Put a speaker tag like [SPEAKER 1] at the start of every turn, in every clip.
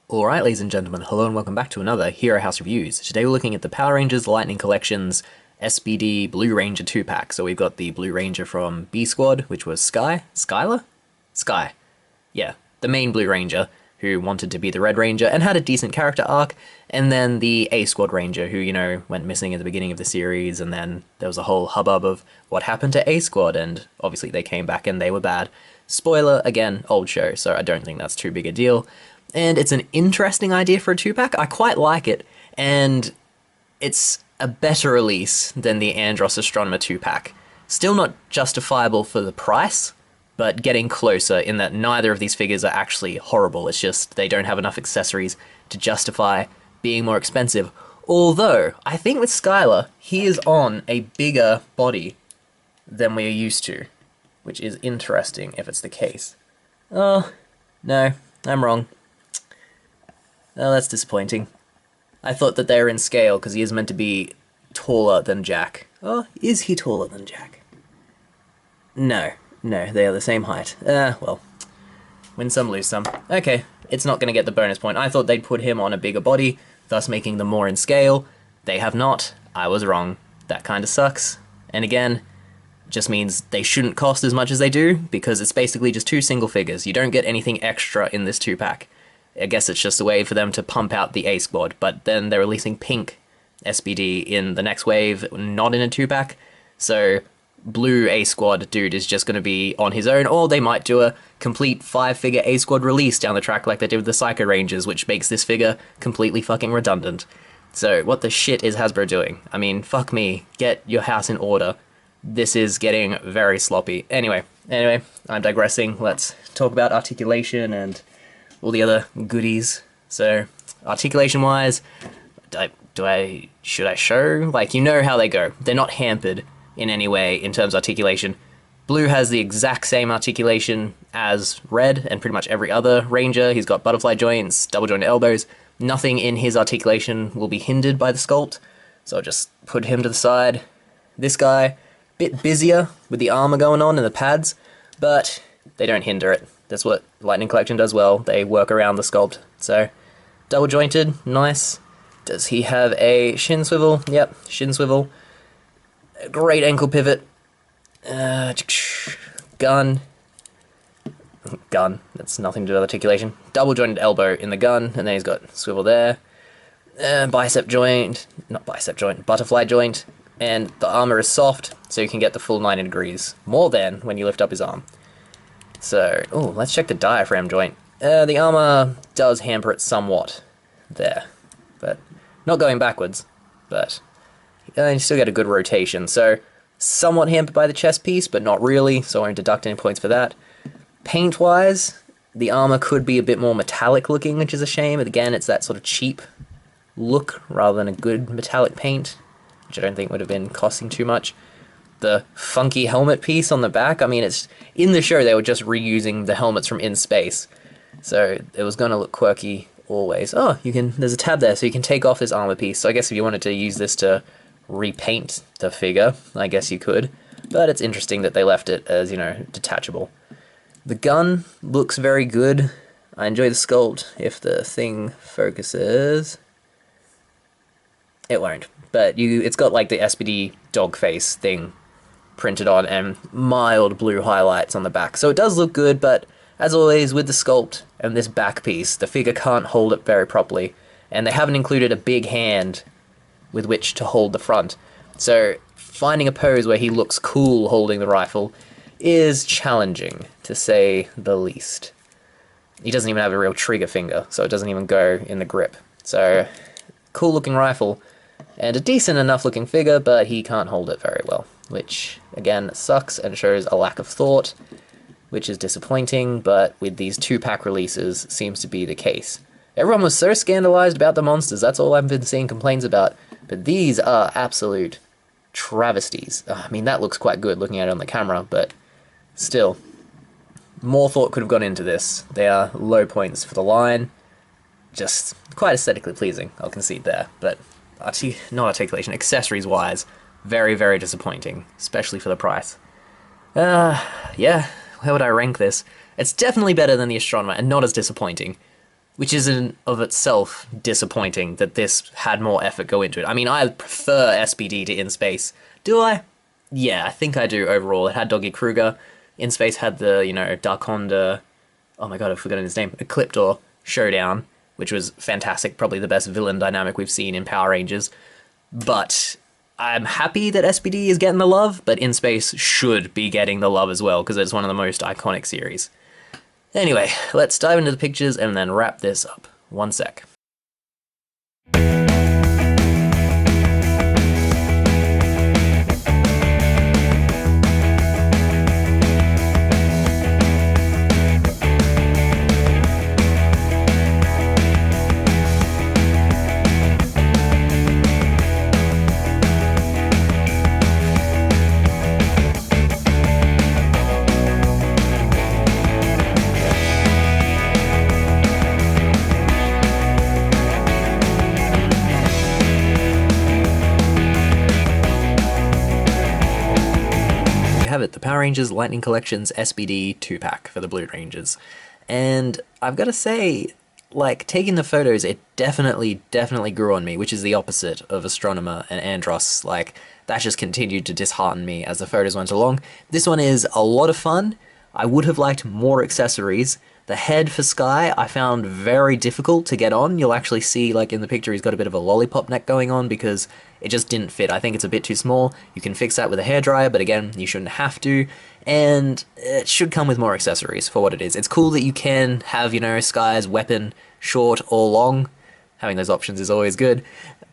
[SPEAKER 1] Alright, ladies and gentlemen, hello and welcome back to another Hero House Reviews. Today we're looking at the Power Rangers Lightning Collection's SPD Blue Ranger 2-pack. So we've got the Blue Ranger from B Squad, which was Sky? Skylar? Sky. Yeah, the main Blue Ranger, who wanted to be the Red Ranger and had a decent character arc, and then the A Squad Ranger, who, went missing at the beginning of the series, and then there was a whole hubbub of what happened to A Squad, and obviously they came back and they were bad. Spoiler, again, old show, so I don't think that's too big a deal. And it's an interesting idea for a 2-pack. I quite like it, and it's a better release than the Andros Astronomer 2-pack. Still not justifiable for the price, but getting closer in that neither of these figures are actually horrible. It's just they don't have enough accessories to justify being more expensive. Although, I think with Skylar, he is on a bigger body than we are used to, which is interesting if it's the case. Oh, no, I'm wrong. Oh, that's disappointing. I thought that they were in scale because he is meant to be taller than Jack. Oh, is he taller than Jack? No, they are the same height. Well, win some, lose some. Okay, it's not going to get the bonus point. I thought they'd put him on a bigger body, thus making them more in scale. They have not. I was wrong. That kind of sucks. And again, just means they shouldn't cost as much as they do, because it's basically just two single figures. You don't get anything extra in this 2-pack. I guess it's just a way for them to pump out the A Squad, but then they're releasing pink SPD in the next wave, not in a 2-pack, so blue A Squad dude is just going to be on his own, or they might do a complete 5-figure A Squad release down the track like they did with the Psycho Rangers, which makes this figure completely fucking redundant. So what the shit is Hasbro doing? I mean, fuck me, get your house in order. This is getting very sloppy. Anyway, I'm digressing. Let's talk about articulation and all the other goodies. So, articulation-wise, should I show? Like, you know how they go. They're not hampered in any way in terms of articulation. Blue has the exact same articulation as Red and pretty much every other Ranger. He's got butterfly joints, double jointed elbows. Nothing in his articulation will be hindered by the sculpt. So I'll just put him to the side. This guy, bit busier with the armor going on and the pads, but they don't hinder it. That's what Lightning Collection does well. They work around the sculpt. So, double jointed, nice. Does he have a shin swivel? Yep, shin swivel. A great ankle pivot. Gun. Gun. That's nothing to do with articulation. Double jointed elbow in the gun, and then he's got swivel there. Bicep joint. Not bicep joint, butterfly joint. And the armor is soft, so you can get the full 90 degrees. More than when you lift up his arm. So, let's check the diaphragm joint. The armor does hamper it somewhat there, but not going backwards, but you still get a good rotation. So, somewhat hampered by the chest piece, but not really, so I won't deduct any points for that. Paint-wise, the armor could be a bit more metallic looking, which is a shame. Again, it's that sort of cheap look rather than a good metallic paint, which I don't think would have been costing too much. The funky helmet piece on the back, I mean, it's in the show they were just reusing the helmets from In Space, so it was going to look quirky always. Oh, there's a tab there, so you can take off this armor piece, so I guess if you wanted to use this to repaint the figure, I guess you could, but it's interesting that they left it as, detachable. The gun looks very good. I enjoy the sculpt. If the thing focuses, it won't, but it's got like the SPD dog face thing printed on and mild blue highlights on the back. So it does look good, but as always with the sculpt and this back piece, the figure can't hold it very properly, and they haven't included a big hand with which to hold the front. So finding a pose where he looks cool holding the rifle is challenging, to say the least. He doesn't even have a real trigger finger, so it doesn't even go in the grip. So, cool looking rifle, and a decent enough looking figure, but he can't hold it very well, which, again, sucks and shows a lack of thought, which is disappointing, but with these 2-pack releases, seems to be the case. Everyone was so scandalized about the monsters, that's all I've been seeing complaints about, but these are absolute travesties. I mean, that looks quite good looking at it on the camera, but still, more thought could have gone into this. They are low points for the line, just quite aesthetically pleasing, I'll concede there, but not articulation, accessories-wise, very, very disappointing, especially for the price. Yeah, where would I rank this? It's definitely better than the Astronomer, and not as disappointing. which is in of itself disappointing that this had more effort go into it. I mean, I prefer SPD to In Space. Do I? Yeah, I think I do overall. It had Doggy Kruger. In Space had the, you know, Darkonda, oh my god, I've forgotten his name, Ecliptor showdown, which was fantastic, probably the best villain dynamic we've seen in Power Rangers. But I'm happy that SPD is getting the love, but In Space should be getting the love as well, because it's one of the most iconic series. Anyway, let's dive into the pictures and then wrap this up. One sec. Have it, the Power Rangers Lightning Collections SPD 2-pack for the Blue Rangers. And I've got to say, like, taking the photos, it definitely grew on me, which is the opposite of Astronomer and Andross. Like, that just continued to dishearten me as the photos went along. This one is a lot of fun. I would have liked more accessories. The head for Sky I found very difficult to get on. You'll actually see, like in the picture, he's got a bit of a lollipop neck going on because it just didn't fit. I think it's a bit too small. You can fix that with a hairdryer, but again, you shouldn't have to. And it should come with more accessories for what it is. It's cool that you can have, you know, Sky's weapon short or long. Having those options is always good.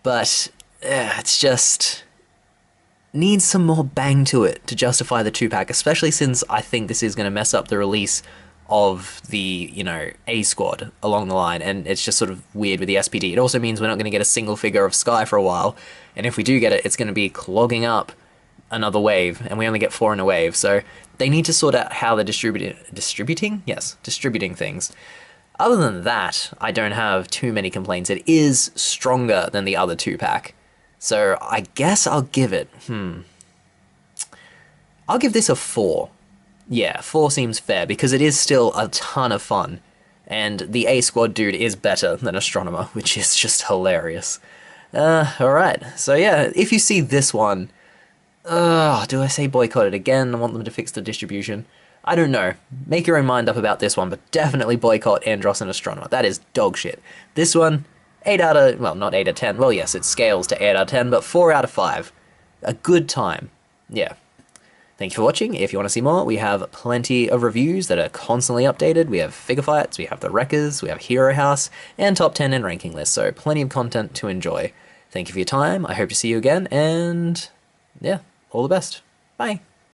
[SPEAKER 1] But it's just needs some more bang to it to justify the 2-pack, especially since I think this is going to mess up the release of the, you know, A squad along the line, and it's just sort of weird with the SPD. It also means we're not going to get a single figure of Sky for a while, and if we do get it, it's going to be clogging up another wave, and we only get 4 in a wave, so they need to sort out how they're distributing things. Other than that, I don't have too many complaints. It is stronger than the other 2-pack, so I guess I'll give it, I'll give this a 4. Yeah, 4 seems fair, because it is still a ton of fun, and the A squad dude is better than Astronomer, which is just hilarious. Alright, so yeah, if you see this one, do I say boycott it again? I want them to fix the distribution. I don't know. Make your own mind up about this one, but definitely boycott Andross and Astronomer. That is dog shit. This one, 8 out of, well, not 8 out of 10. Well, yes, it scales to 8 out of 10, but 4 out of 5. A good time. Yeah. Thank you for watching. If you want to see more, we have plenty of reviews that are constantly updated. We have figure fights, we have the Wreckers, we have Hero House, and top 10 and ranking lists, so plenty of content to enjoy. Thank you for your time. I hope to see you again, and yeah, all the best. Bye.